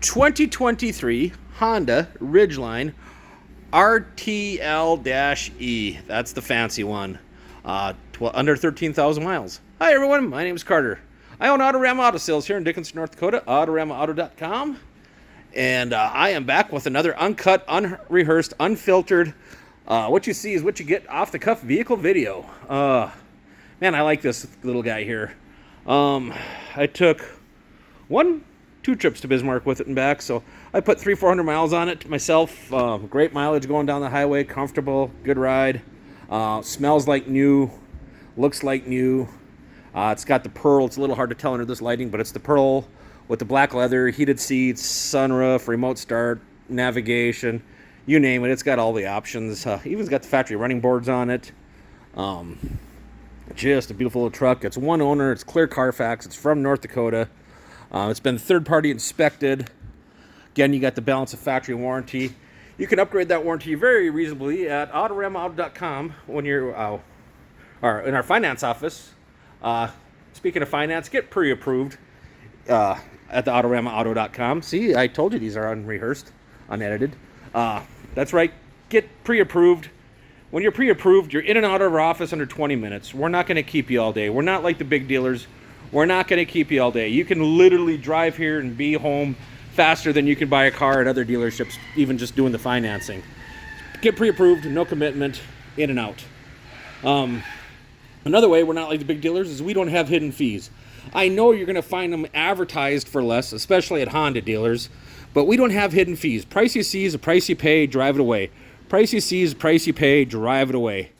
2023 Honda Ridgeline RTL-E. That's the fancy one. Under 13,000 miles. Hi everyone, my name is Carter. I own Autorama Auto Sales here in Dickinson, North Dakota, AutoramaAuto.com. And I am back with another uncut, unrehearsed, unfiltered, what you see is what you get off-the-cuff vehicle video. Man, I like this little guy here. I took 2 trips to Bismarck with it and back, so I put 300-400 miles on it myself. Great mileage going down the highway, comfortable, good ride. Smells like new, looks like new. It's got the pearl. It's a little hard to tell under this lighting, but it's the pearl with the black leather, heated seats, sunroof, remote start, navigation, you name it. It's got all the options. Even's got the factory running boards on it. Just a beautiful little truck. It's one owner. It's clear Carfax. It's from North Dakota. It's been third-party inspected. Again, you got the balance of factory warranty. You can upgrade that warranty very reasonably at AutoramAuto.com when you're, or in our finance office. Speaking of finance, get pre-approved at the AutoramAuto.com. See, I told you these are unrehearsed, unedited. That's right, get pre-approved. When you're pre-approved, you're in and out of our office under 20 minutes. We're not going to keep you all day. We're not like the big dealers. We're not going to keep you all day. You can literally drive here and be home faster than you can buy a car at other dealerships, even just doing the financing. Get pre-approved, no commitment, in and out. Another way we're not like the big dealers is we don't have hidden fees. I know you're going to find them advertised for less, especially at Honda dealers, but we don't have hidden fees. Price you see is the price you pay, drive it away. Price you see is the price you pay, drive it away.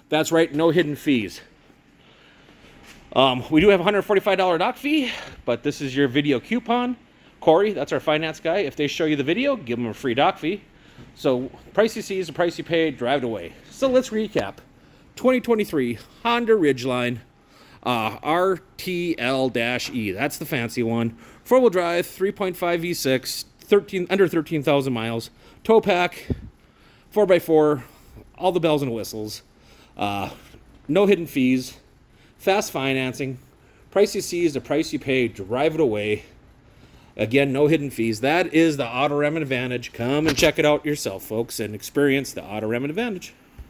That's right, no hidden fees. We do have a $145 doc fee, but this is your video coupon. Corey, that's our finance guy. If they show you the video, give them a free doc fee. So price you see is the price you pay, drive it away. So let's recap. 2023 Honda Ridgeline RTL-E. That's the fancy one. 4-wheel drive, 3.5 V6, under 13,000 miles. Tow pack, 4x4, all the bells and whistles. No hidden fees. Fast financing. Price you see is the price you pay. Drive it away. Again, no hidden fees. That is the Autorama Advantage. Come and check it out yourself, folks, and experience the Autorama Advantage.